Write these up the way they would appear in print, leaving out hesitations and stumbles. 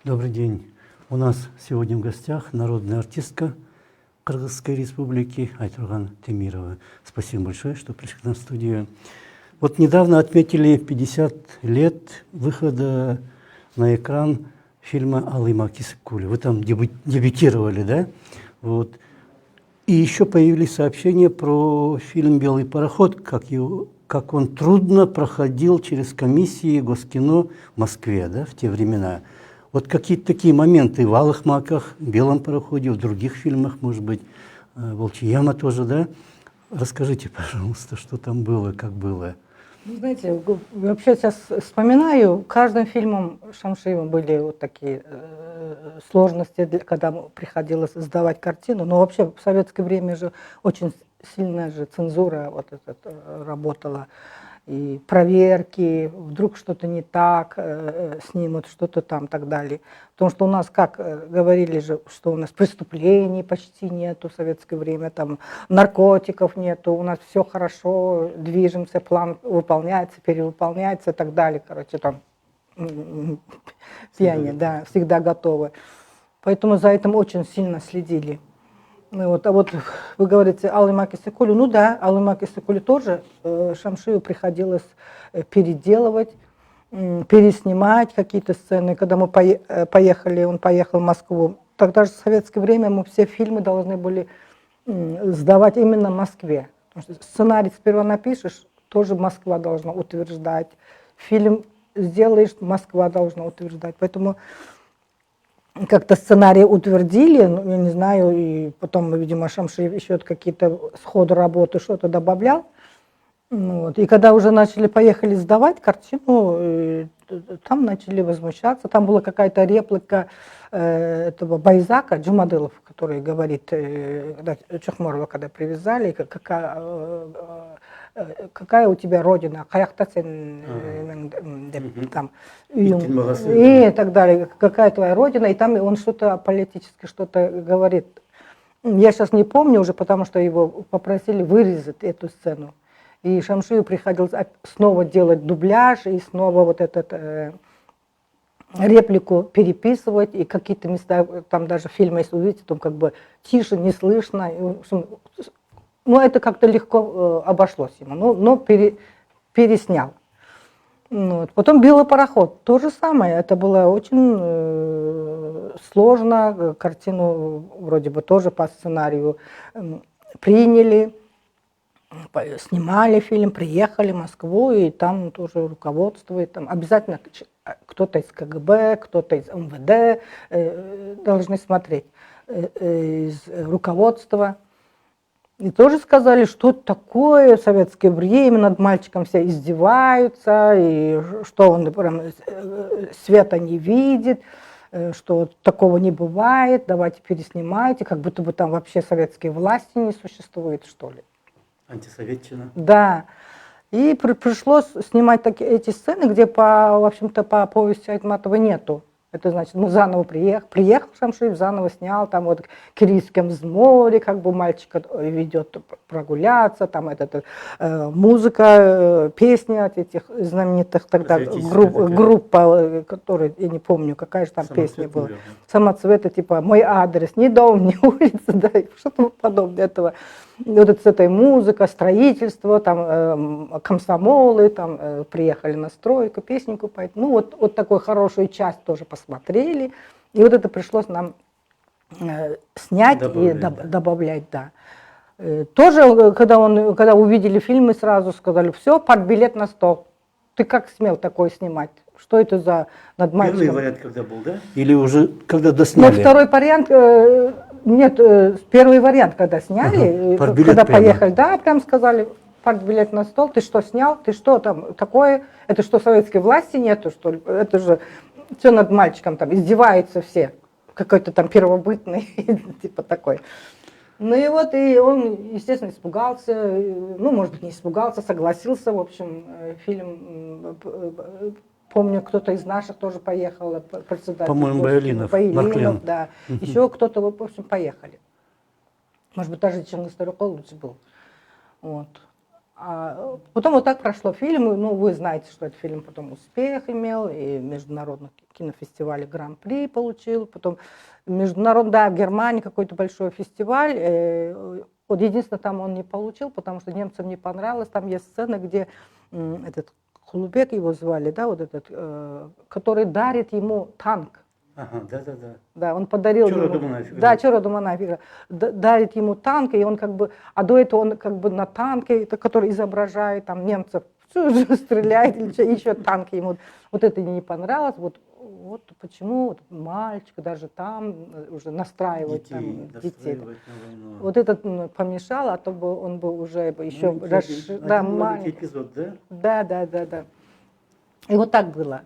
Добрый день. У нас сегодня в гостях народная артистка Кыргызской республики Айтурган Темирова. Спасибо большое, что пришли к нам в студию. Вот недавно отметили 50 лет выхода на экран фильма «Алыма Кисыккулю». Вы там дебютировали, да? Вот. И еще появились сообщения про фильм «Белый пароход», как он трудно проходил через комиссии Госкино в Москве, да, в те времена. Вот какие-то такие моменты в «Алых маках», в «Белом пароходе», в других фильмах, может быть, «Волчья яма» тоже, да? Расскажите, пожалуйста, что там было, как было. Ну, знаете, вообще сейчас вспоминаю, каждым фильмом Шамшиева были вот такие сложности, когда приходилось сдавать картину. Но вообще в советское время же очень сильная же цензура вот работала. И проверки, вдруг что-то не так, снимут, что-то там и так далее. Потому что у нас, как говорили же, что у нас преступлений почти нету в советское время, там наркотиков нету, у нас все хорошо, движемся, план выполняется, перевыполняется и так далее. Короче, там пьяни, да, всегда готовы. Поэтому за этим очень сильно следили. Вот, а вот вы говорите Алыма Кисыккулю, ну да, Алыма Кисыккулю тоже Шамшиеву приходилось переделывать, переснимать какие-то сцены. Когда мы поехали, он поехал в Москву, тогда же в советское время мы все фильмы должны были сдавать именно в Москве. Потому что сценарий сперва напишешь, тоже Москва должна утверждать. Фильм сделаешь, Москва должна утверждать. Поэтому как-то сценарий утвердили, ну, я не знаю, и потом, видимо, Шамшиев еще какие-то сходу работы что-то добавлял. Вот. И когда уже поехали сдавать картину, там начали возмущаться. Там была какая-то реплика этого Байзака, Джумадылов, который говорит, Чухморова, когда привязали, какая у тебя родина, там, и так далее, какая твоя родина, и там он что-то политически что-то говорит. Я сейчас не помню уже, потому что его попросили вырезать эту сцену. И Шамшиеву приходилось снова делать дубляж, и снова вот этот реплику переписывать, и какие-то места, там даже в фильме, если увидите, там как бы тише, не слышно. Ну, это как-то легко обошлось ему, но переснял. Вот. Потом «Белый пароход», то же самое, это было очень сложно, картину вроде бы тоже по сценарию приняли, снимали фильм, приехали в Москву, и там тоже руководство, и там обязательно кто-то из КГБ, кто-то из МВД должны смотреть, из руководства. И тоже сказали, что такое в советское время, над мальчиком все издеваются, и что он прям света не видит, что такого не бывает, давайте переснимайте, как будто бы там вообще советские власти не существует, что ли. Антисоветчина. Да. И пришлось снимать эти сцены, где, в общем-то, по повести Айтматова нету. Это значит, мы заново приехал Шамшиев, заново снял, там вот к Кирийском взморье, как бы мальчика ведет прогуляться, там музыка, песни от этих знаменитых тогда группа, которая, я не помню, какая же там песня была. Самоцветы, типа «Мой адрес», «Ни дом, ни улица», да, что-то подобное этого. Вот с этой музыкой, строительство, там комсомолы, там приехали на стройку, песенку поют. Ну вот такую хорошую часть тоже посмотрели. И вот это пришлось нам снять и добавлять, да. Тоже, когда увидели фильм, мы сразу сказали, все, партбилет на стол. Ты как смел такое снимать? Что это за над мальчиком? Первый вариант когда был, да? Или уже когда досняли? Ну, второй вариант... Нет, первый вариант, когда сняли, когда поехали, да, прям сказали, партбилет на стол, ты что снял, ты что там такое, это что, советской власти нету, что ли, это же все над мальчиком там, издеваются все, какой-то там первобытный, типа такой. Ну и вот, и он, естественно, испугался, ну, может быть, не испугался, согласился, в общем, фильм... Помню, кто-то из наших тоже поехал, председатель. По-моему, Байлинов, да. Еще кто-то, в общем, поехали. Может быть, даже Чингис Старюколович был. Вот. Потом вот так прошло фильм, ну, вы знаете, что этот фильм потом успех имел, и международный кинофестиваль Гран-при получил, потом международный, да, в Германии какой-то большой фестиваль, вот единственное, там он не получил, потому что немцам не понравилось, там есть сцена, где этот Хулубек его звали, да, вот этот, который дарит ему танк. Ага, да-да-да. Да, он подарил Чороду ему, Манафига, да, да. Чороду Манафига, дарит ему танк, и он как бы, а до этого он как бы на танке, который изображает там немцев, стреляет, или еще танки ему. Вот это не понравилось, вот почему вот мальчик даже там уже настраивает там детей. Настраивать на войну. Вот это помешало, а то бы он бы уже еще Маленький да, один маленький маленький. эпизод, да? Да. И вот так было.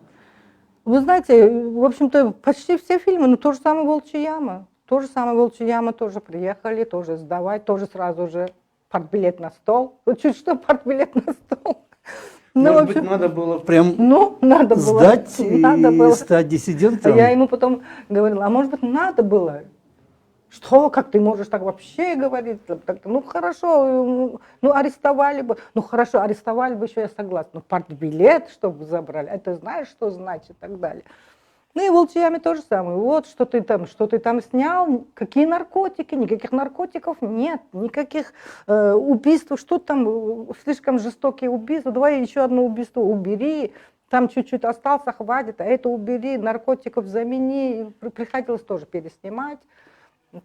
Вы знаете, в общем-то, почти все фильмы, ну, то же самое «Волчья яма». То же самое «Волчья яма», тоже приехали, тоже сдавать, тоже сразу же партбилет на стол. Вот чуть что, партбилет на стол. Ну, Может в общем, быть, надо было прям ну, надо было. сдать Надо и было. стать А диссидентом? я ему потом говорила, а может быть, надо было? Что, как ты можешь так вообще говорить? Ну хорошо, ну арестовали бы. Ну хорошо, арестовали бы еще, я согласна. Но партбилет, чтобы забрали, это знаешь, что значит и так далее. Ну и в «Волчьей яме» то же самое. Вот, что ты там снял, какие наркотики, никаких наркотиков нет, никаких убийств, что там, слишком жестокие убийства, давай еще одно убийство убери, там чуть-чуть остался, хватит, а это убери, наркотиков замени. Приходилось тоже переснимать.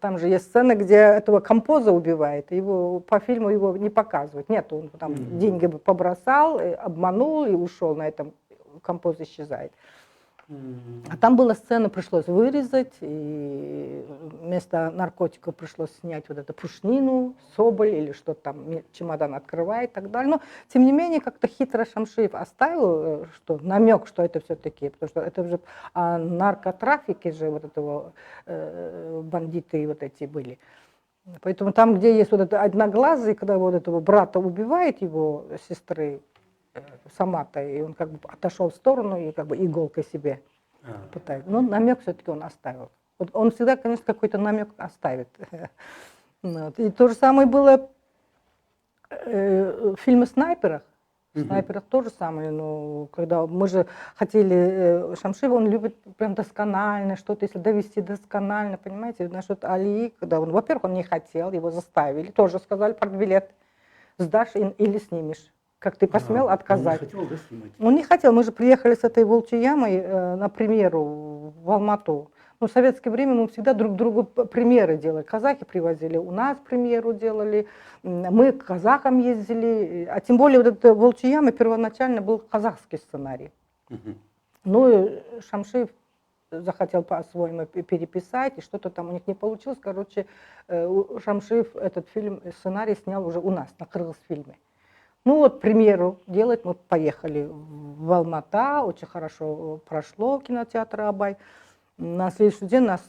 Там же есть сцена, где этого композа убивает, его по фильму его не показывают. Нет, он там деньги побросал, обманул и ушел, на этом композ исчезает. А там была сцена, пришлось вырезать, и вместо наркотиков пришлось снять вот эту пушнину, соболь или что-то там, чемодан открывает и так далее. Но, тем не менее, как-то хитро Шамшиев оставил что, намек, что это все-таки, потому что это же наркотрафики же вот этого бандиты вот эти были. Поэтому там, где есть вот это одноглазый, когда вот этого брата убивает его сестры, Самата, и он как бы отошел в сторону и как бы иголкой себе пытается. Но намек все-таки он оставил. Вот он всегда, конечно, какой-то намек оставит. Вот. И то же самое было в фильме «Снайперах». В «Снайперах» то же самое. Но когда мы же хотели... Шамшиев, он любит прям досконально что-то, если довести досконально, понимаете, насчет Алии, когда он, во-первых, он не хотел, его заставили, тоже сказали, партбилет сдашь или снимешь. Как ты посмел отказать? Он не хотел, да, снимать? Он не хотел. Мы же приехали с этой «Волчьей ямой» на премьеру в Алмату. Ну, в советское время мы всегда друг другу премьеры делали. Казахи привозили, у нас премьеру делали, мы к казахам ездили. А тем более вот эта «Волчья яма» первоначально был казахский сценарий. Ну, и Шамшиев захотел по-своему переписать, и что-то там у них не получилось. Короче, Шамшиев этот фильм, сценарий снял уже у нас, на Кыргызфильме. Ну вот, премьеру делать, мы поехали в Алмата, очень хорошо прошло кинотеатр «Абай». На следующий день нас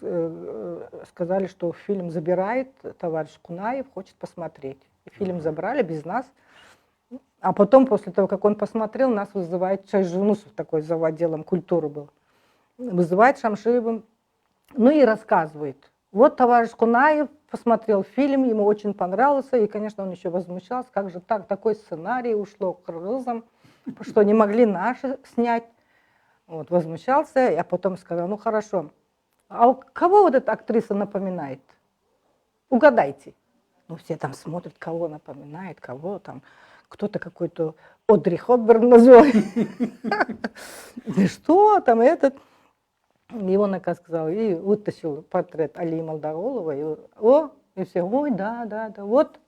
сказали, что фильм забирает товарищ Кунаев, хочет посмотреть. И фильм забрали без нас. А потом, после того, как он посмотрел, нас вызывает Чайжунусов, такой зав. Отделом культуры был. Вызывает Шамшиевым, ну и рассказывает. Вот товарищ Кунаев посмотрел фильм, ему очень понравился, и, конечно, он еще возмущался, как же так, такой сценарий ушло к кыргызам, что не могли наши снять. Вот, возмущался, а потом сказал, ну хорошо, а кого вот эта актриса напоминает? Угадайте. Ну все там смотрят, кого напоминает, кого там, кто-то какой-то Одри Хепберн назвал. Что там этот? И он, оказывается, сказал, и вытащил портрет Алии Молдоголовой, и все, ой, да, вот,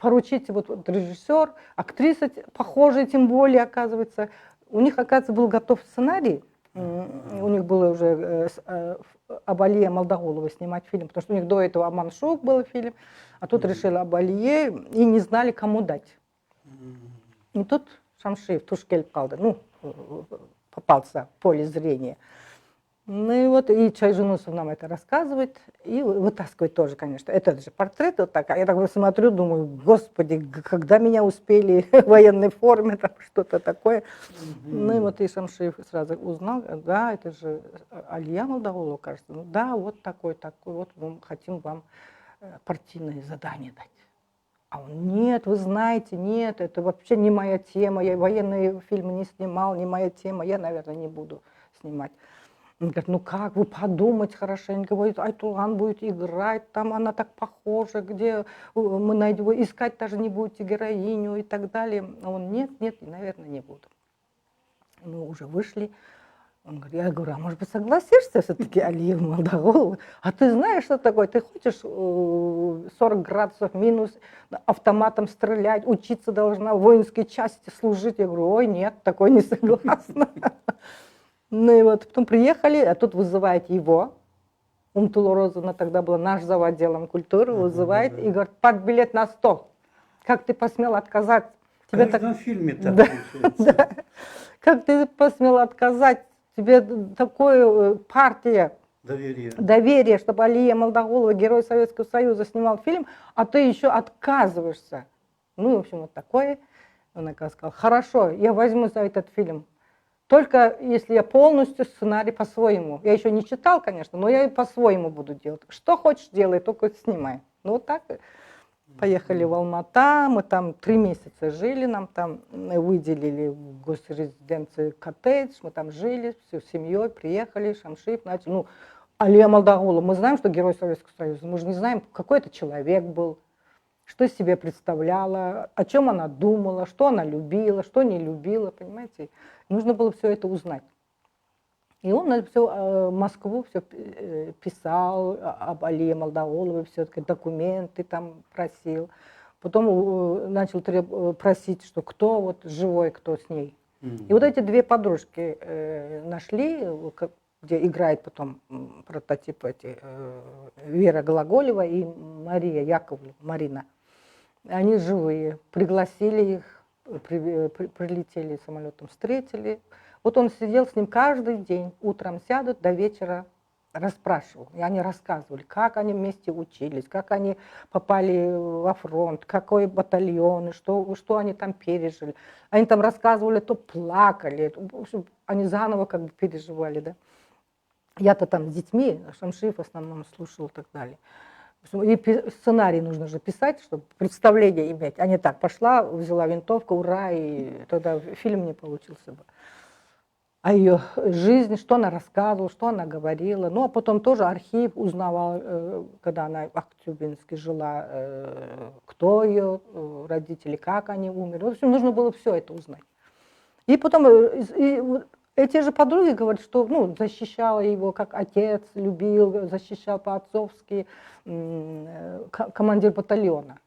поручите, вот режиссер, актриса похожая, тем более, оказывается. У них, оказывается, был готов сценарий, у них было уже об Алие Молдоголовой снимать фильм, потому что у них до этого «Аманшук» был фильм, а тут решили об Алие и не знали, кому дать. И тут Шамшиев, Тушкель Калды, ну, попался в поле зрения. Ну и вот, и Чайжунусов нам это рассказывает, и вытаскивает тоже, конечно. Это же портрет вот так. А я так смотрю, думаю, господи, когда меня успели в военной форме, там что-то такое. Ну и вот и Шамшиев сразу узнал, да, это же Алия Молдоголова, кажется. Ну да, вот такой, вот мы хотим вам партийное задание дать. А он, нет, вы знаете, нет, это вообще не моя тема, я военные фильмы не снимал, не моя тема, я, наверное, не буду снимать. Он говорит, ну как, вы подумать хорошенько, говорит, Айтурган будет играть, там она так похожа, где мы найдем, вы искать даже не будете героиню и так далее. А он, нет, нет, наверное, не буду. Мы уже вышли. Он говорит, я говорю, а может быть согласишься все-таки, Алия Молдоголова? А ты знаешь, что такое? Ты хочешь 40 градусов минус, автоматом стрелять, учиться должна, в воинской части служить? Я говорю, ой, нет, такой не согласна. Ну и вот потом приехали, а тут вызывает его. Умтула Розовна тогда была наш зав. Отделом культуры, вызывает и говорит, партбилет на стол. Как ты посмел отказать? В каждом фильме так Да, получается. да. Как ты посмел отказать? Тебе такое партия Доверие. доверие, чтобы Алия Молдоголова, герой Советского Союза, снимал фильм, а ты еще отказываешься. Ну, в общем, вот такое. Он сказал, хорошо, я возьму за этот фильм. Только если я полностью сценарий по-своему. Я еще не читал, конечно, но я и по-своему буду делать. Что хочешь, делай, только снимай. Ну, вот так. Поехали в Алмата, мы там 3 месяца жили, нам там выделили в госрезиденции коттедж, мы там жили, всей семьей, приехали, Шамшиев начали. Ну, Алия Молдоголова, мы знаем, что герой Советского Союза, мы же не знаем, какой это человек был, что из себя представляла, о чем она думала, что она любила, что не любила, понимаете. Нужно было все это узнать. И он все Москву все писал об Алие Молдоголовой, все документы там просил. Потом начал просить, что кто вот живой, кто с ней. И вот эти 2 подружки нашли, где играет потом прототип Вера Глаголева и Мария Яковлева, Марина. Они живые. Пригласили их, прилетели самолетом, встретили. Вот он сидел с ним каждый день, утром сядут, до вечера расспрашивал. И они рассказывали, как они вместе учились, как они попали во фронт, какой батальон, что они там пережили. Они там рассказывали, то плакали, в общем, они заново как бы переживали, да. Я-то там с детьми, Шамшиев в основном слушал и так далее. И сценарий нужно же писать, чтобы представление иметь. А не так, пошла, взяла винтовку, ура, и тогда фильм не получился бы. О ее жизни, что она рассказывала, что она говорила. Ну, а потом тоже архив узнавал, когда она в Актюбинске жила, кто ее родители, как они умерли. В общем, нужно было все это узнать. И потом эти же подруги говорят, что ну, защищала его как отец, любил, защищал по-отцовски, командир батальона.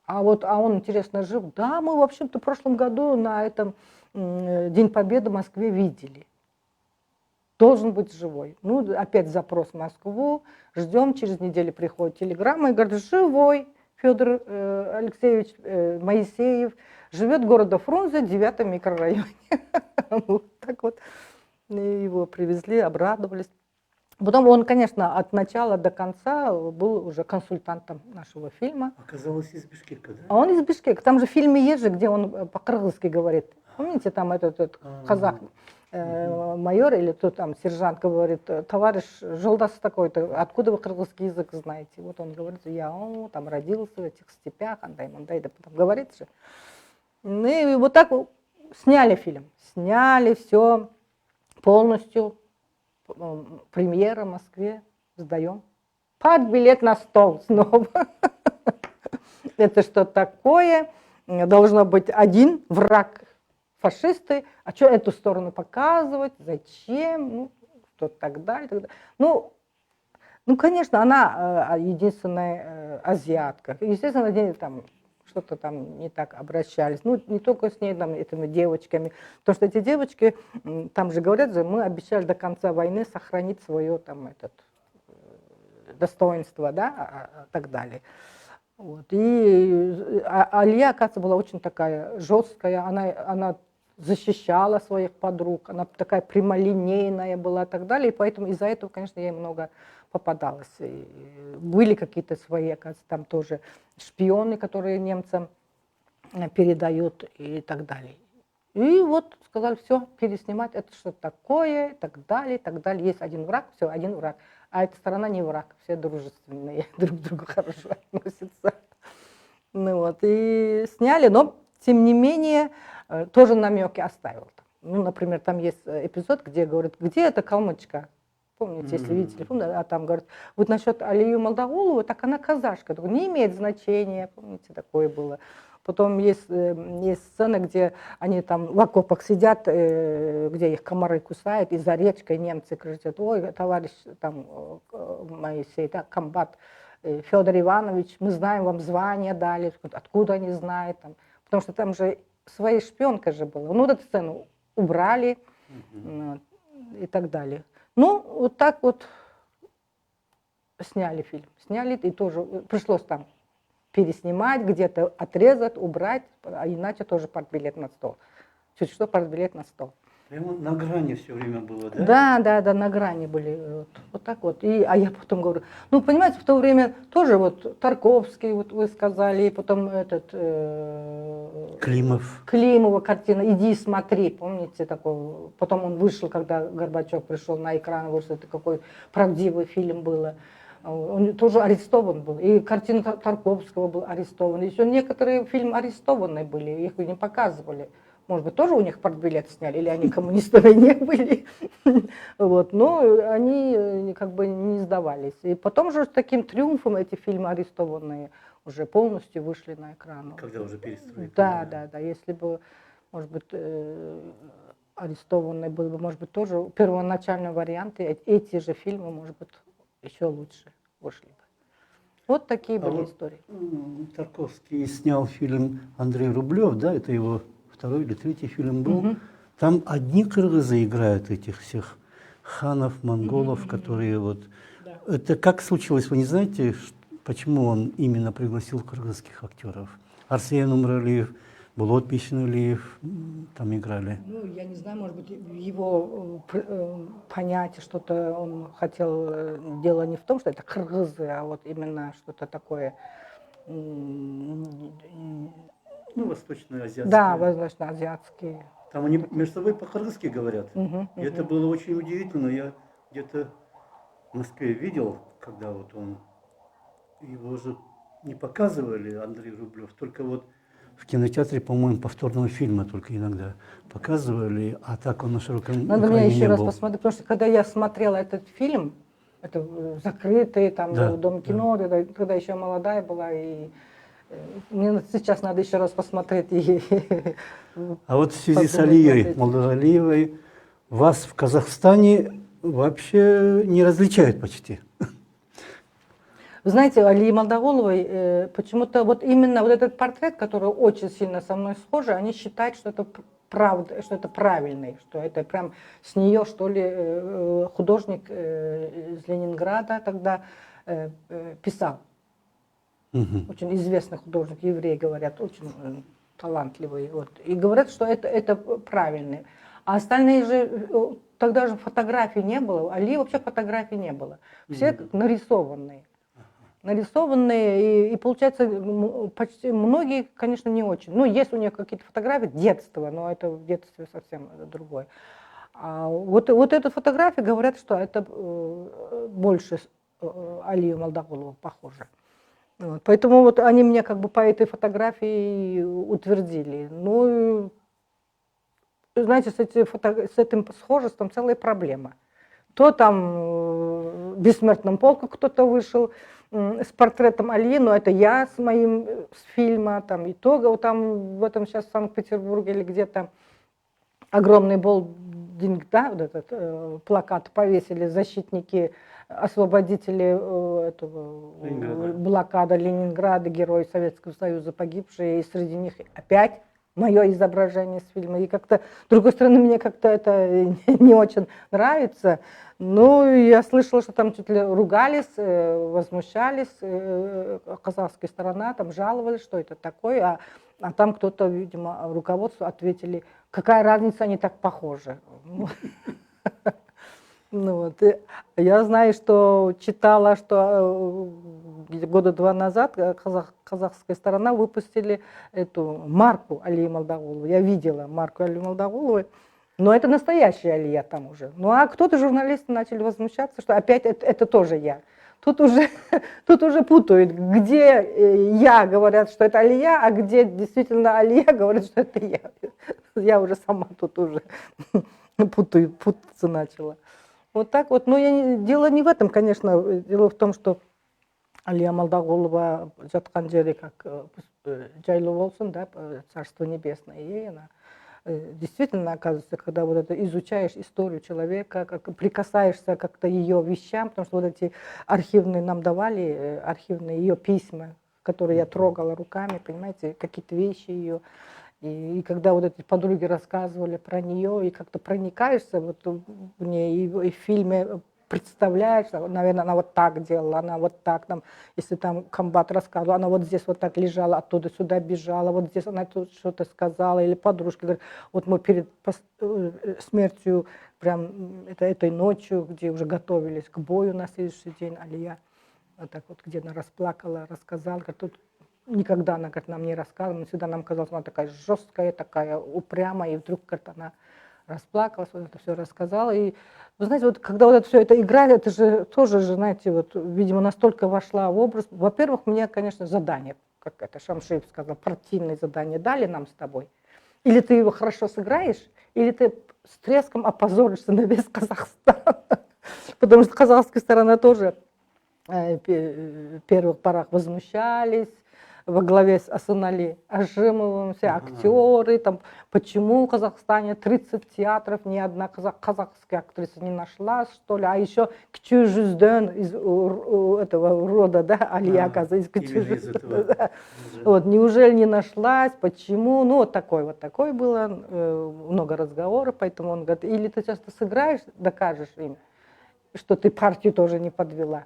А он, интересно, жив. Да, мы, в общем-то, в прошлом году на этом День Победы в Москве видели. Должен быть живой. Ну, опять запрос в Москву, ждем, через неделю приходит телеграмма и говорит, живой Федор Алексеевич Моисеев, живет в городе Фрунзе, 9-м микрорайоне. Вот так вот его привезли, обрадовались. Потом он, конечно, от начала до конца был уже консультантом нашего фильма. Оказалось, из Бишкека, да? А он из Бишкека. Там же в фильме есть же, где он по-кыргызски говорит. Помните, там этот казах майор или кто там, сержант говорит, товарищ Жолдас такой-то, откуда вы кыргызский язык знаете? Вот он говорит, я там родился в этих степях, андай-мандай, да потом говорит же. Ну и вот так сняли фильм. Сняли все полностью. Премьера в Москве. Сдаем. Партбилет на стол снова. Это что такое? Должно быть один враг фашисты. А что эту сторону показывать? Зачем? Ну, что так далее, так далее. Ну, конечно, она единственная азиатка. Естественно, там что-то там не так обращались. Ну, не только с ней, там, этими девочками. Потому что эти девочки, там же говорят, мы обещали до конца войны сохранить свое там, достоинство, да, и так далее. Вот. И Алия, оказывается, была очень такая жесткая, она защищала своих подруг, она такая прямолинейная была и так далее, и поэтому из-за этого, конечно, ей много попадалось. И были какие-то свои, оказывается, там тоже шпионы, которые немцам передают и так далее. И вот сказали, все, переснимать, это что такое, и так далее, и так далее. Есть один враг, все, один враг. А эта сторона не враг, все дружественные, друг к другу хорошо относятся. Ну вот, и сняли, но тем не менее тоже намеки оставил. Ну, например, там есть эпизод, где говорят, где эта калмычка? Помните, если видите телефон, а там говорят, вот насчет Алию Молдоголовой, так она казашка. Я говорю, не имеет значения, помните, такое было. Потом есть сцена, где они там в окопах сидят, где их комары кусают, и за речкой немцы кричат, ой, товарищ там Моисей, да, комбат Федор Иванович, мы знаем, вам звание дали. Откуда они знают? Там? Потому что там же своей шпионкой же было. Ну, вот эту сцену убрали и так далее. Ну, вот так вот сняли фильм. Сняли, и тоже пришлось там переснимать, где-то отрезать, убрать, а иначе тоже партбилет на стол. Чуть что партбилет на стол. Прямо на грани все время было, да? Да, на грани были. Вот так вот. А я потом говорю, ну, понимаете, в то время тоже вот Тарковский, вот вы сказали, и потом этот... Климова картина «Иди смотри», помните такой? Потом он вышел, когда Горбачев пришел на экран, вот это какой правдивый фильм был. Он тоже арестован был. И картина Тарковского был арестован. Еще некоторые фильмы арестованные были, их не показывали. Может быть, тоже у них партбилет сняли, или они коммунистами не были. Вот. Но они как бы не сдавались. И потом же с таким триумфом эти фильмы арестованные уже полностью вышли на экран. Когда уже перестройка. Да. Если бы, может быть, арестованные были бы, может быть, тоже первоначальные варианты, эти же фильмы, может быть, еще лучше вышли бы. Вот такие были истории. Тарковский снял фильм Андрей Рублев, да, это его второй или третий фильм был. Там одни кыргызы играют этих всех ханов, монголов, которые вот... Да. Это как случилось, вы не знаете, почему он именно пригласил кыргызских актеров? Арсен Умралиев, Булат Бишнулиев там играли. Ну, я не знаю, может быть, его понятие, что-то он хотел... Дело не в том, что это кыргызы, а вот именно что-то такое... Ну, восточноазиатские. Да, восточноазиатские. Там они между собой по-кыргызски говорят. И это было очень удивительно. Я где-то в Москве видел, когда вот он... Его уже не показывали, Андрей Рублев, только вот в кинотеатре, по-моему, повторного фильма только иногда показывали, а так он на широком Надо экране мне еще раз был. посмотреть, потому что когда я смотрела этот фильм, это закрытый, там, в Дом кино, когда еще молодая была, и мне сейчас надо еще раз посмотреть. А вот в связи с Алией Молдогалиевой вас в Казахстане вообще не различают почти. Вы знаете, Алии Молдоголовой почему-то вот именно вот этот портрет, который очень сильно со мной схож, они считают, что это правда, что это правильный, что это прям с нее, что ли, художник из Ленинграда тогда писал. Очень известный художник, еврей, говорят, очень талантливый. Вот. И говорят, что это правильный. А остальные же, тогда же фотографий не было, Али вообще фотографий не было. Все нарисованные. Нарисованные, и получается, почти многие, конечно, не очень. Ну, есть у них какие-то фотографии детства, но это в детстве совсем другое. А вот эта фотография, говорят, что это больше Алию Молдоголову похоже. Вот. Поэтому вот они мне как бы по этой фотографии утвердили. Ну, знаете, с этим схожеством целая проблема. То там в «Бессмертном полку» кто-то вышел с портретом Алии, но это я с моим с фильма, там, итога, там в этом сейчас в Санкт-Петербурге или где-то огромный болдинг, да, вот этот плакат повесили защитники, освободители этого блокада Ленинграда, герои Советского Союза погибшие, и среди них опять мое изображение с фильма. И как-то, с другой стороны, мне как-то это не очень нравится. Ну, я слышала, что там чуть ли ругались, возмущались, казахская сторона, там жаловались, что это такое, а там кто-то, видимо, руководству ответили, какая разница, они так похожи. Ну, вот. Я знаю, что читала, что года 2 назад казахская сторона выпустили эту марку Алии Молдоголовой. Я видела марку Алии Молдоголовой, но это настоящая Алия там уже. Ну а кто-то, журналисты, начали возмущаться, что опять это тоже я. тут уже, тут уже путают, где я говорят, что это Алия, а где действительно Алия говорит, что это я. Я уже сама тут уже путаться начала. Вот так вот. Но дело не в этом, конечно. Дело в том, что Алия Молдағұлова жатқан жері, как жайлы болсын, да, Царство Небесное. И она действительно, оказывается, когда вот это изучаешь историю человека, как прикасаешься как-то ее вещам, потому что вот эти архивные нам давали, архивные ее письма, которые я трогала руками, понимаете, какие-то вещи ее. И когда вот эти подруги рассказывали про нее, и как-то проникаешься вот в ней, и в фильме представляешь, наверное, она вот так делала, она вот так, там, если там комбат рассказывал, она вот здесь вот так лежала, оттуда сюда бежала, вот здесь она тут что-то сказала, или подружка говорит, вот мы перед смертью, прям этой ночью, где уже готовились к бою на следующий день, Алия, вот так вот, где она расплакала, рассказала, говорит, тут никогда она, говорит, нам не рассказывала, но всегда нам казалось, она такая жесткая, такая упрямая, и вдруг, говорит, она расплакалась, вот это все рассказала. И, вы знаете, вот когда вот это все это играли, это же тоже, знаете, вот, видимо, настолько вошла в образ. Во-первых, мне, конечно, задание, как это Шамшиев сказал, партийное задание дали нам с тобой. Или ты его хорошо сыграешь, или ты с треском опозоришься на весь Казахстан. Потому что казахская сторона тоже в первых порах возмущались, во главе с Асанали Ажимовым, все актеры, там, почему в Казахстане 30 театров, ни одна казахская актриса не нашлась, что ли, а еще Кчужузден из этого рода, да, Алия, оказывается, из Кчужузден, да. Вот, неужели не нашлась, почему, ну, вот такой было, много разговоров, поэтому он говорит, или ты часто сыграешь, докажешь им, что ты партию тоже не подвела.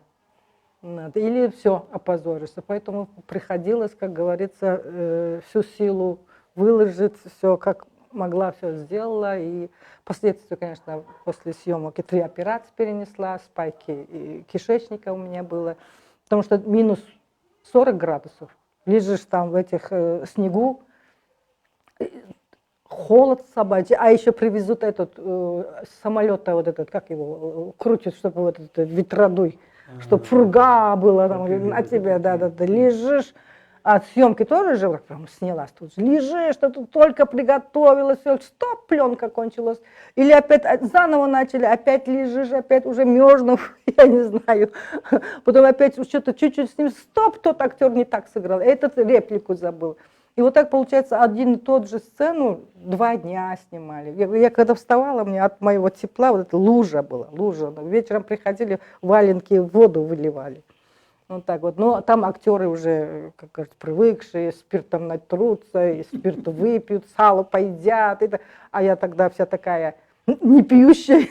Или все, опозоришься. Поэтому приходилось, как говорится, всю силу выложить, все как могла, все сделала. И последствия, конечно, после съемок и 3 операции перенесла, спайки и кишечника у меня было. Потому что минус 40 градусов. Лежишь там в этих снегу, холод собачий, а еще привезут этот самолет-то вот этот, как его, крутят, чтобы вот этот ветродуй. Чтобы фурга была там, на тебе, да, лежишь. А съемки тоже же, прям снялась тут же. Лежишь, что тут только приготовилась, стоп, пленка кончилась. Или опять заново начали, опять лежишь, опять уже мерзнув, я не знаю. Потом опять что-то чуть-чуть с ним, стоп, тот актер не так сыграл, этот реплику забыл. И вот так, получается, один и тот же сцену 2 дня снимали. Я когда вставала, мне от моего тепла вот эта лужа была, лужа. Вечером приходили, валенки в воду выливали. Вот так вот. Но там актеры уже, как говорят, привыкшие, спиртом натрутся, и спирт выпьют, сало поедят. А я тогда вся такая не пьющая.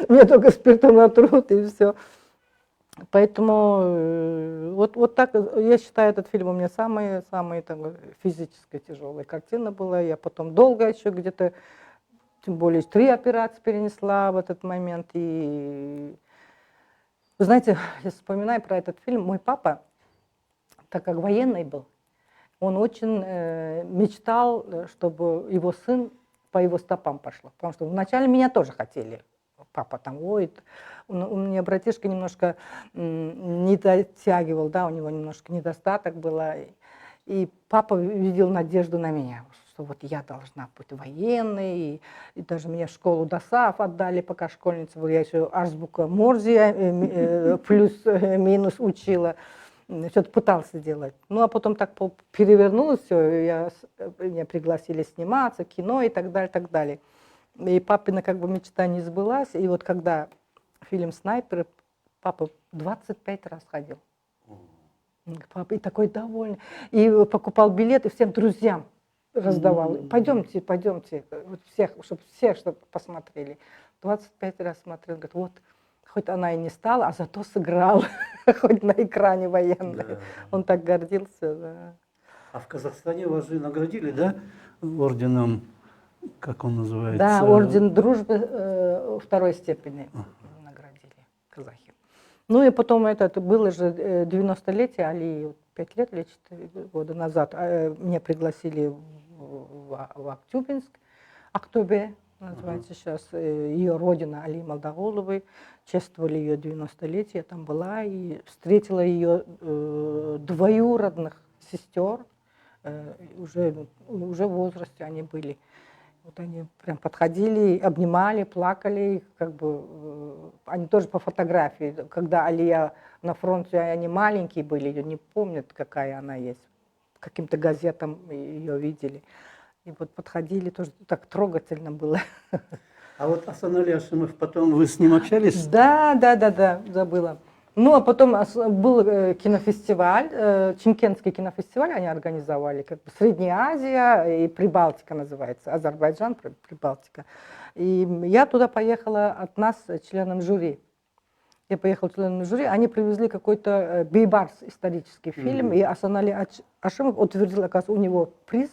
Мне только спиртом натрут, и все. Поэтому вот так, я считаю, этот фильм у меня самая физически тяжелая картина была. Я потом долго еще где-то, тем более 3 операции перенесла в этот момент. И вы знаете, я вспоминаю про этот фильм, мой папа, так как военный был, он очень мечтал, чтобы его сын по его стопам пошел. Потому что вначале меня тоже хотели. Папа там, ой, у меня братишка немножко не дотягивал, да, у него немножко недостаток было. И папа видел надежду на меня, что вот я должна быть военной. И даже меня в школу ДОСААФ отдали, пока школьница была. Я еще азбука Морзе плюс-минус учила. Что-то пытался делать. Ну, а потом так перевернулось все, меня пригласили сниматься, кино и так далее, так далее. И папина как бы мечта не сбылась. И вот когда фильм «Снайпер», папа 25 раз ходил. Папа и такой довольный. И покупал билеты, всем друзьям раздавал. Пойдемте, пойдемте, вот всех, чтобы все что посмотрели. 25 раз смотрел, говорит, вот, хоть она и не стала, а зато сыграла, хоть на экране военной. Да. Он так гордился. Да. А в Казахстане вас же наградили, да, орденом? Как он называется? Да, орден дружбы 2-й степени наградили казахи. Ну и потом это было же 90-летие Алии, 5 лет или 4 года назад. Меня пригласили в Актюбинск, Актобе, называется сейчас, ее родина Алии Молдоголовой. Чествовали ее 90-летие, я там была и встретила ее двоюродных сестер, уже в возрасте они были. Вот они прям подходили, обнимали, плакали, как бы они тоже по фотографии. Когда Алия на фронте, они маленькие были, ее не помнят, какая она есть. Каким-то газетам ее видели. И вот подходили, тоже так трогательно было. А вот Асанали Ашимов, потом вы с ним общались? Да, забыла. Ну, а потом был кинофестиваль, Чимкентский кинофестиваль они организовали, как бы Средняя Азия и Прибалтика называется, Азербайджан, Прибалтика. И я туда поехала от нас членом жюри. Я поехала членом жюри, они привезли какой-то Бейбарс исторический фильм, и Асанали Ашимов утвердил, оказывается, у него приз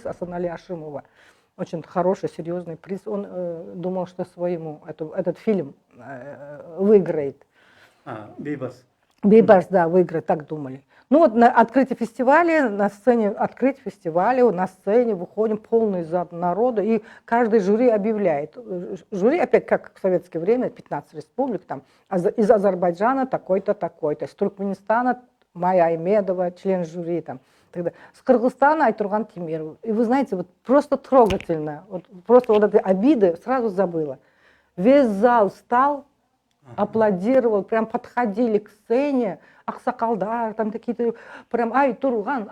Асанали Ашимова. Очень хороший, серьезный приз. Он думал, что своему этот фильм выиграет. Бейбарс. Бейбарс, да, выиграет, так думали. Ну вот на открытии фестиваля, на сцене на сцене выходим полный зал народа, и каждый жюри объявляет. Жюри, опять как в советское время, 15 республик, там, из Азербайджана такой-то, такой-то, из Туркменистана Майя Аймедова, член жюри, там, тогда. С Кыргызстана Айтурган Темиров. И вы знаете, вот просто трогательно, вот, просто вот эти обиды сразу забыла. Весь зал встал, аплодировал, прям подходили к сцене, аксакалдар, там какие-то, прям Айтурган,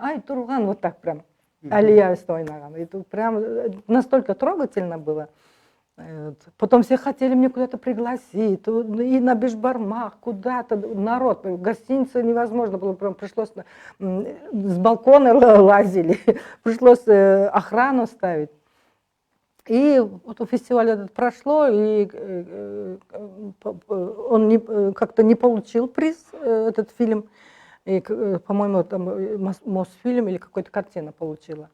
вот так прям, Алия Стойнаган. Это прям настолько трогательно было. Потом все хотели мне куда-то пригласить, и на Бешбармах, куда-то, народ, в гостинице невозможно было, прям пришлось, с балкона лазили, пришлось охрану ставить. И вот фестиваль этот прошло, и он как-то не получил приз, этот фильм, и, по-моему, там Мосфильм или какая-то картина получила.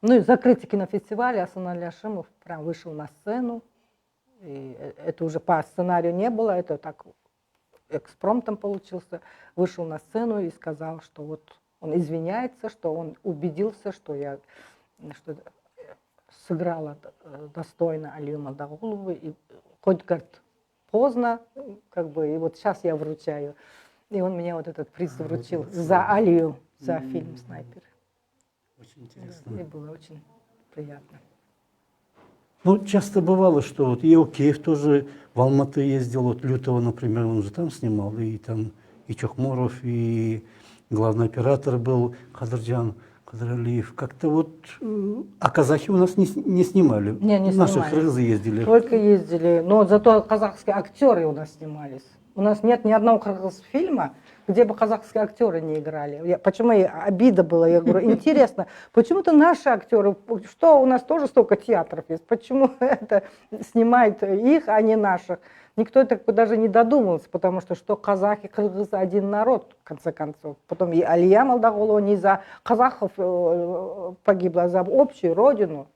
Ну и закрытие кинофестиваля Асанали Ашимов прям вышел на сцену. И это уже по сценарию не было, это так экспромтом получился. Вышел на сцену и сказал, что вот он извиняется, что он убедился, что я сыграла достойно Алию Молдоголову. И хоть, говорит, поздно, как бы, и вот сейчас я вручаю. И он мне вот этот приз вручил за Алию, за фильм «Снайпер». Очень интересно. Да, и было очень приятно. Ну, часто бывало, что вот Еукеев тоже в Алматы ездил, вот Лютого, например, он же там снимал, и там и Чохморов, и главный оператор был Кадырджан Кадралиев. Как-то вот, а казахи у нас не снимали. Не Наши снимали. кыргызы ездили. Только ездили, но зато казахские актеры у нас снимались. У нас нет ни одного кыргыз-фильма, где бы казахские актеры не играли. Почему обида была? Я говорю, интересно, почему-то наши актеры, что у нас тоже столько театров есть, почему это снимают их, а не наших? Никто так даже не додумался, потому что казахи, кыргызы один народ, в конце концов. Потом и Алия Молдоголова не за казахов погибла, а за общую родину,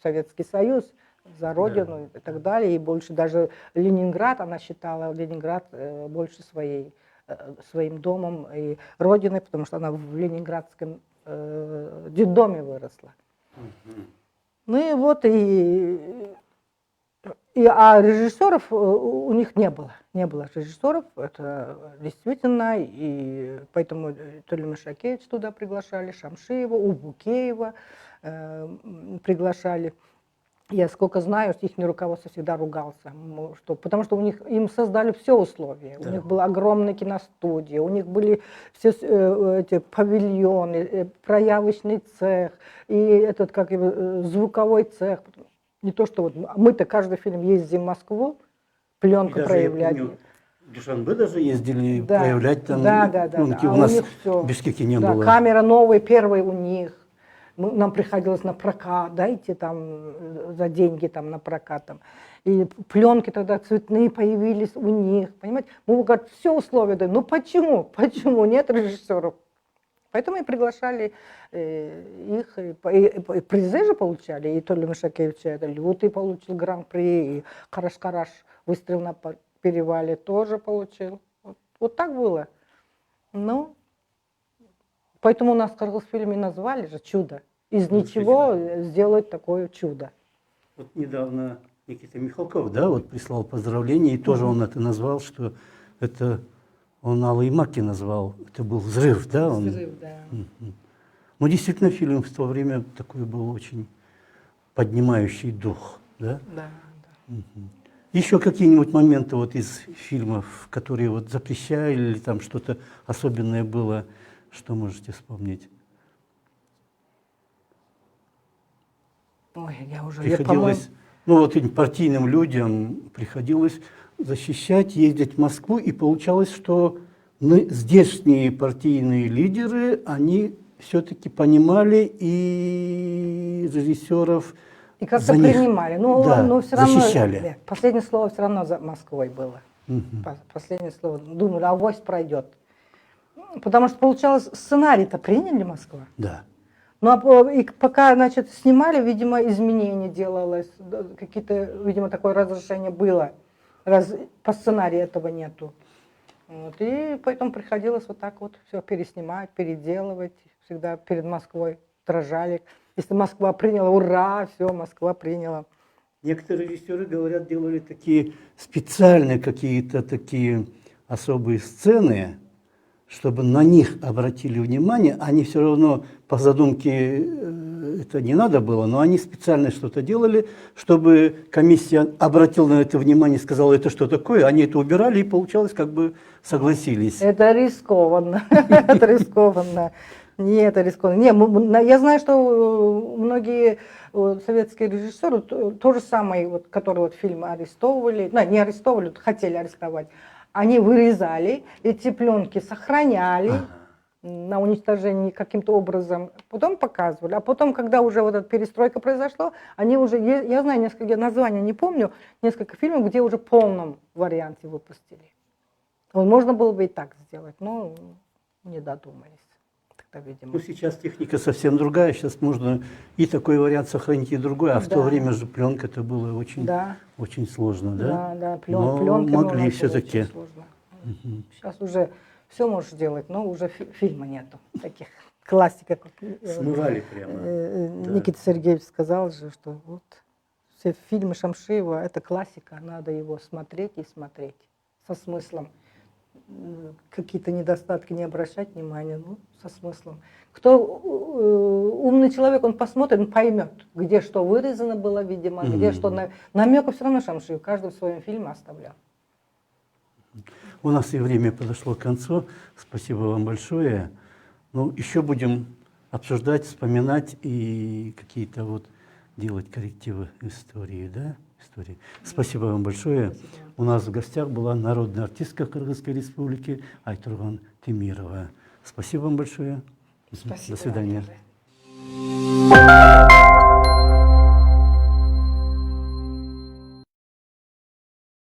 Советский Союз, за родину и так далее. И больше даже Ленинград, она считала Ленинград больше своим домом и родиной, потому что она в ленинградском детдоме выросла. Ну и вот, а режиссеров у них не было. Не было режиссеров, это действительно, и поэтому Толю Шакевич туда приглашали, Шамшиева, Убукеева приглашали. Я сколько знаю, их руководство всегда ругался, потому что им создали все условия. Да. У них была огромная киностудия, у них были все эти павильоны, проявочный цех, и этот звуковой цех. Не то, что вот мы-то каждый фильм ездим в Москву, пленку проявлять. В Душанбе даже ездили проявлять там. Да. У нас в Бишкеке не было. Камера новая, первая у них. Нам приходилось на прокат, дайте там за деньги там на прокат. Там. И пленки тогда цветные появились у них, понимаете? Мы говорим, все условия даем. Ну почему? Почему нет режиссеров? Поэтому и приглашали их, и призы же получали. И Толю Мишакевича, это Лютый получил гран-при, и Караш-Караш выстрел на перевале тоже получил. Вот так было. Ну, поэтому у нас в Кыргызфильме назвали же «Чудо». Из ничего сделать такое чудо. Вот недавно Никита Михалков, да, вот прислал поздравления, и тоже он это назвал, что это он Аллы Маки назвал, это был взрыв, да? Взрыв, да. Ну, действительно, фильм в то время такой был очень поднимающий дух, да? Да, да. Еще какие-нибудь моменты вот из фильмов, которые вот запрещали, или там что-то особенное было, что можете вспомнить? Ой, я уже, Приходилось, ну вот этим партийным людям приходилось защищать, ездить в Москву, и получалось, что здешние партийные лидеры, они все-таки понимали и режиссеров и как-то за них, принимали. Но, да, но все равно, защищали. последнее слово все равно за Москвой было. Последнее слово. Думали, авось пройдет. Потому что, получалось, сценарий-то приняли Москва. Да. Ну, и пока, значит, снимали, видимо, изменения делалось, какие-то, видимо, такое разрешение было, раз по сценарию этого нету. Вот, и поэтому приходилось вот так вот все переснимать, переделывать, всегда перед Москвой дрожали. Если Москва приняла, ура, все, Москва приняла. Некоторые режиссеры, говорят, делали такие специальные какие-то такие особые сцены, чтобы на них обратили внимание. Они все равно по задумке это не надо было, но они специально что-то делали, чтобы комиссия обратила на это внимание, сказала, это что такое, они это убирали, и получалось, как бы согласились. Это рискованно, это рискованно. Нет, это рискованно. Не, я знаю, что многие советские режиссеры, то же самое, вот, которые вот фильмы арестовывали, не арестовывали, хотели арестовать, они вырезали, эти пленки сохраняли на уничтожение каким-то образом, потом показывали. А потом, когда уже вот эта перестройка произошла, они уже, я знаю несколько, названия не помню, несколько фильмов, где уже в полном варианте выпустили. Вот можно было бы и так сделать, но не додумались. Тогда, видимо. Ну, сейчас техника совсем другая, сейчас можно и такой вариант сохранить, и другой, а в то время же пленка это было очень, очень сложно, да? Да, Но пленками могли все-таки. Сейчас уже все можешь делать, но уже фильма нету, таких классиков. Смывали прямо. Никита Сергеевич сказал же, что вот все фильмы Шамшиева, это классика, надо его смотреть и смотреть со смыслом. Какие-то недостатки не обращать внимания, ну, со смыслом. Кто умный человек, он посмотрит, он поймет, где что вырезано было, видимо, где что намеков все равно Шамшиев каждый в своем фильме оставлял. У нас и время подошло к концу. Спасибо вам большое. Ну, еще будем обсуждать, вспоминать и какие-то вот делать коррективы истории, да? Истории. Спасибо вам большое. Спасибо. У нас в гостях была народная артистка Кыргызской республики Айтурган Темирова. Спасибо вам большое. Спасибо. До свидания.